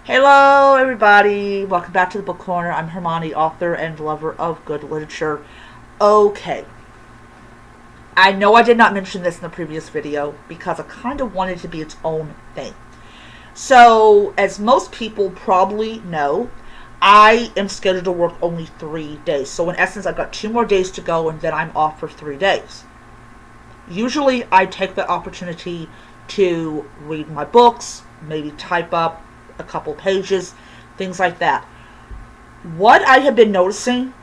Hello, everybody. Welcome back to the Book Corner. I'm Hermione, author and lover of good literature. Okay. I know I did not mention this in the previous video because I kind of wanted it to be its own thing. So, as most people probably know, I am scheduled to work only 3 days. So, in essence, I've got 2 more days to go and then I'm off for 3 days. Usually, I take the opportunity to read my books, maybe type up a couple pages, things like that. What I have been noticing,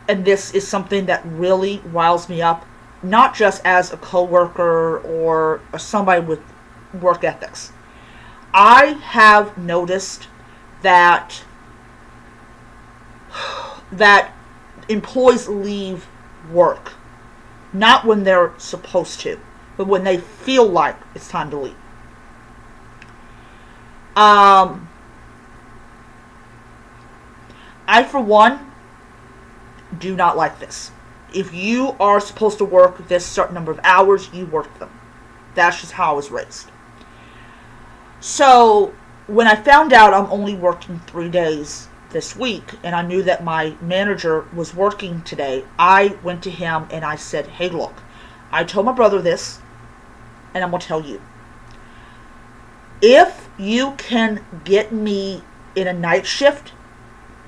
and this is something that really riles me up, not just as a coworker or somebody with work ethics. I have noticed that employees leave work not when they're supposed to, but when they feel like it's time to leave. I, for one, do not like this. If you are supposed to work this certain number of hours, you work them. That's just how I was raised. So, when I found out I'm only working 3 days this week, and I knew that my manager was working today, I went to him and I said, hey, look, I told my brother this, and I'm going to tell you. If you can get me in a night shift,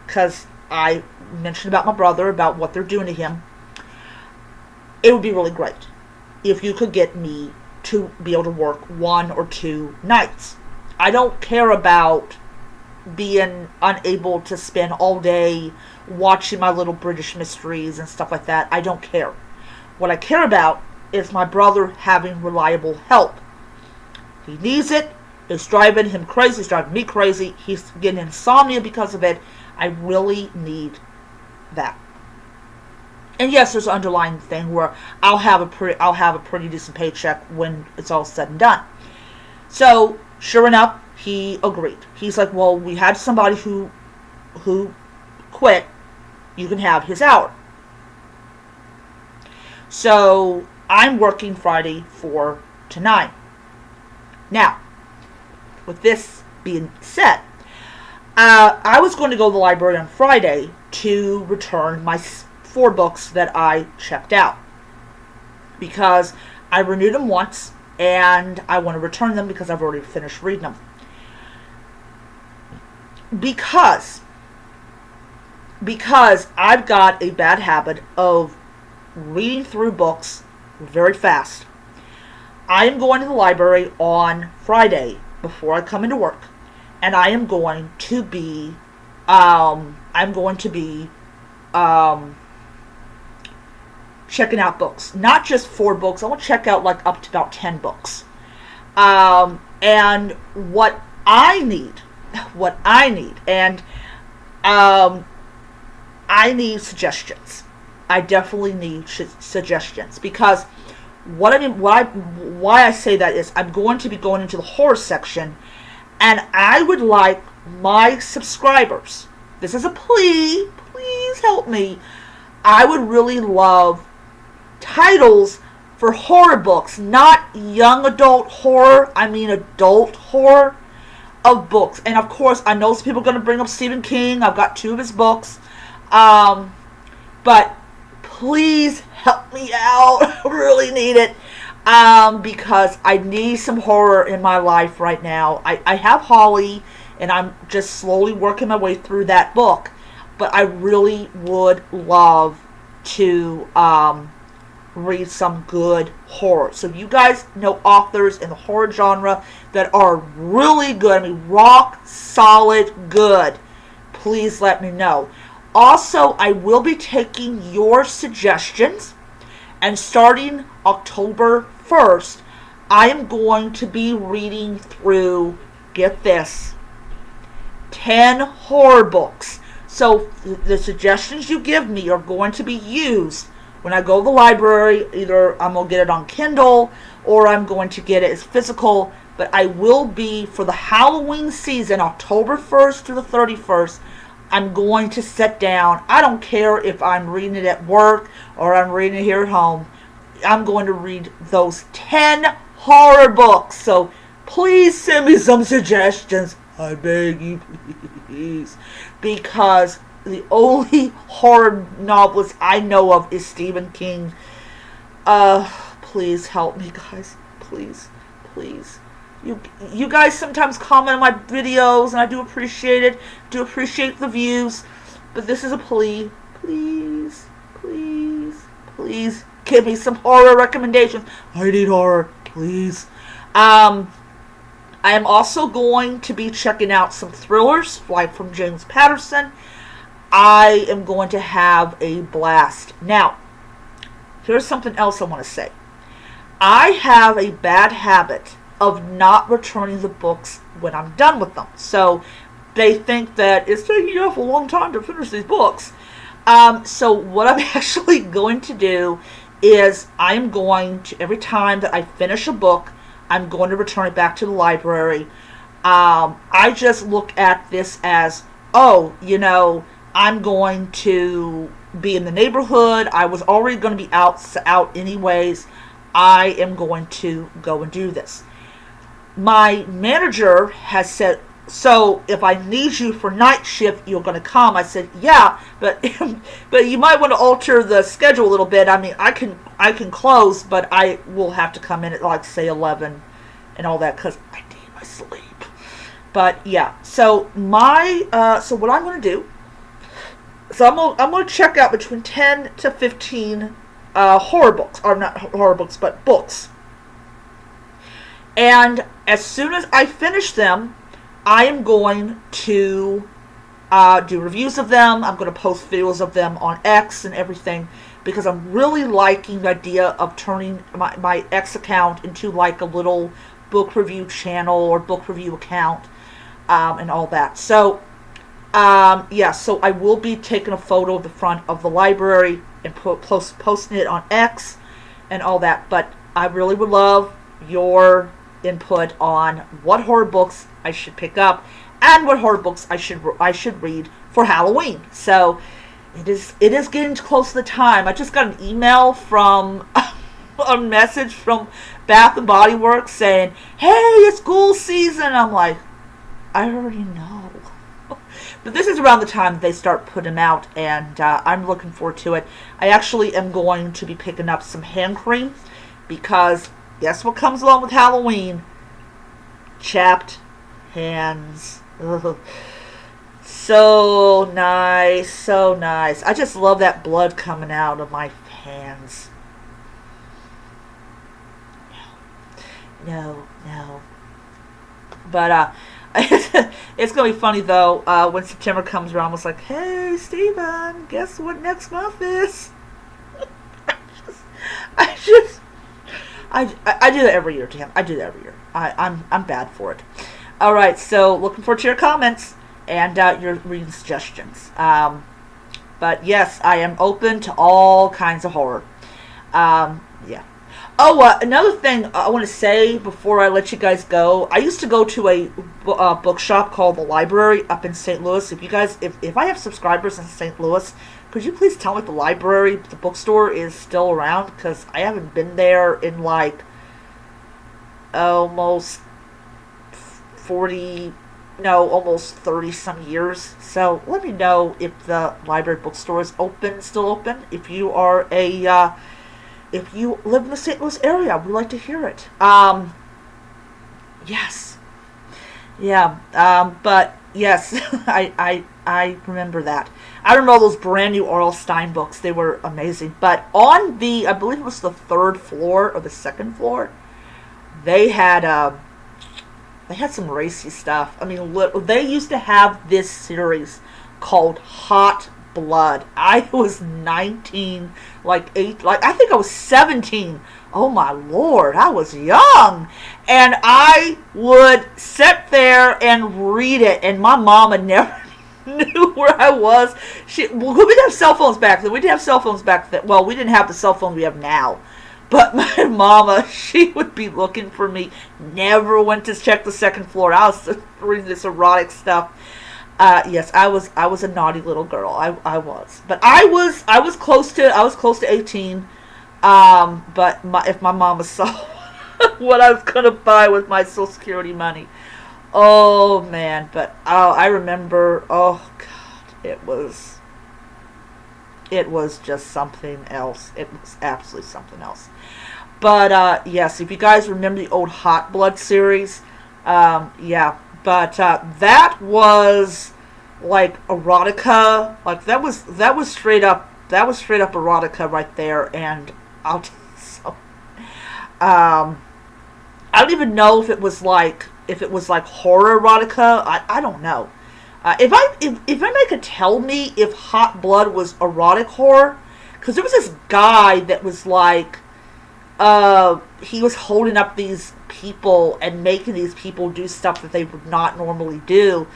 because I mentioned about my brother, about what they're doing to him, it would be really great if you could get me to be able to work 1 or 2 nights. I don't care about being unable to spend all day watching my little British mysteries and stuff like that. I don't care. What I care about is my brother having reliable help. He needs it. It's driving him crazy. It's driving me crazy. He's getting insomnia because of it. I really need that. And yes, there's an underlying thing where I'll have a pretty decent paycheck when it's all said and done. So, sure enough, he agreed. He's like, well, we had somebody who quit. You can have his hour. So, I'm working Friday 4 to 9. Now, with this being said, I was going to go to the library on Friday to return my 4 books that I checked out, because I renewed them once and I want to return them because I've already finished reading them. Because I've got a bad habit of reading through books very fast. I am going to the library on Friday before I come into work, and I am going to be checking out books. Not just 4 books. I want to check out like up to about 10 books. And what I need, and I need suggestions. I definitely need suggestions, because why I say that is I'm going to be going into the horror section, and I would like my subscribers, this is a plea, please help me, I would really love titles for horror books, not young adult horror, I mean adult horror of books. And of course, I know some people are going to bring up Stephen King. I've got 2 of his books. But please help me out. I really need it. Because I need some horror in my life right now. I have Holly, and I'm just slowly working my way through that book. But I really would love to read some good horror. So if you guys know authors in the horror genre that are really good, I mean rock solid good, please let me know. Also, I will be taking your suggestions, and starting October 1st, I am going to be reading through, get this, 10 horror books. So the suggestions you give me are going to be used when I go to the library. Either I'm going to get it on Kindle or I'm going to get it as physical. But I will be, for the Halloween season, October 1st to the 31st, I'm going to sit down. I don't care if I'm reading it at work or I'm reading it here at home. I'm going to read those 10 horror books. So please send me some suggestions. I beg you, please. Because the only horror novelist I know of is Stephen King. Please help me, guys. Please, please. You guys sometimes comment on my videos, and I do appreciate it. Do appreciate the views. But this is a plea. Please, please, please give me some horror recommendations. I need horror, please. I am also going to be checking out some thrillers, like from James Patterson. I am going to have a blast. Now, here's something else I want to say. I have a bad habit of not returning the books when I'm done with them. So they think that it's taking you a long time to finish these books. So what I'm actually going to do is I'm going to, every time that I finish a book, I'm going to return it back to the library. I just look at this as, I'm going to be in the neighborhood. I was already going to be out anyways. I am going to go and do this. My manager has said, so if I need you for night shift, you're going to come. I said, yeah, but you might want to alter the schedule a little bit. I mean, I can close, but I will have to come in at like say 11 and all that because I need my sleep. But yeah, so what I'm going to do, so I'm going to check out between 10 to 15 horror books, or not horror books, but books. And as soon as I finish them, I am going to do reviews of them. I'm going to post videos of them on X and everything because I'm really liking the idea of turning my X account into like a little book review channel or book review account and all that. So, so I will be taking a photo of the front of the library and posting it on X and all that. But I really would love your input on what horror books I should pick up and what horror books I should read for Halloween. So it is getting close to the time. I just got an email from a message from Bath and Body Works saying, "Hey, it's school season." I'm like, I already know. But this is around the time that they start putting them out, and I'm looking forward to it. I actually am going to be picking up some hand cream because guess what comes along with Halloween? Chapped hands. Ugh. So nice, so nice. I just love that blood coming out of my hands. No. But it's going to be funny, though, when September comes around. I was like, hey, Steven, guess what next month is? I do that every year, Tim. I do that every year. I'm bad for it. All right, so looking forward to your comments and your reading suggestions. But yes, I am open to all kinds of horror. Yeah. Oh, another thing I want to say before I let you guys go. I used to go to a bookshop called The Library up in St. Louis. If you guys, if I have subscribers in St. Louis, could you please tell me if the library, the bookstore is still around? Because I haven't been there in like almost 30 some years. So let me know if the library bookstore is still open. If you are if you live in the St. Louis area, we'd like to hear it. Yes. Yeah. But yes, I remember that. I remember those brand new R.L. Stine books. They were amazing. But on I believe it was the third floor or the second floor, they had some racy stuff. I mean, they used to have this series called Hot Blood. I was 19, I think I was 17. Oh my Lord, I was young. And I would sit there and read it, and my mama never knew where I was. We didn't have cell phones back then. We didn't have cell phones back then. Well, we didn't have the cell phones we have now. But my mama, she would be looking for me. Never went to check the second floor. I was reading this erotic stuff. Yes, I was a naughty little girl. I was, but I was close to 18. But if my mama saw what I was gonna buy with my Social Security money, Oh man, but I remember. Oh God, it was just something else. It was absolutely something else. But yes, if you guys remember the old Hot Blood series, yeah. But that was like erotica. Like that was straight up erotica right there. And I'll tell you so. Um, I don't even know if it was like horror erotica. I don't know. If anybody could tell me if Hot Blood was erotic horror, because there was this guy that was like he was holding up these people and making these people do stuff that they would not normally do.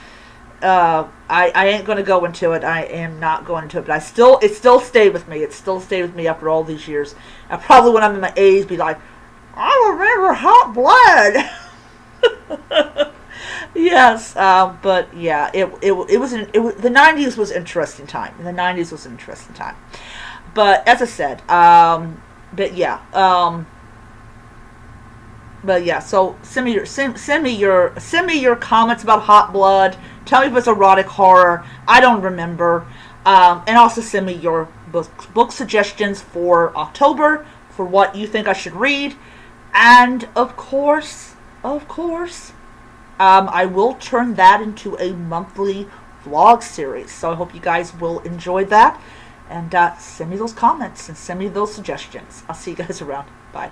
I ain't gonna go into it. I am not going into it, but it still stayed with me. It still stayed with me after all these years. And probably when I'm in my 80s, be like, I remember Hot Blood. Yes, but yeah, the '90s was an interesting time. The '90s was an interesting time. But as I said, but yeah, so send me your comments about Hot Blood. Tell me if it's erotic horror. I don't remember. And also send me your book suggestions for October for what you think I should read. And of course, I will turn that into a monthly vlog series. So I hope you guys will enjoy that. And send me those comments and send me those suggestions. I'll see you guys around. Bye.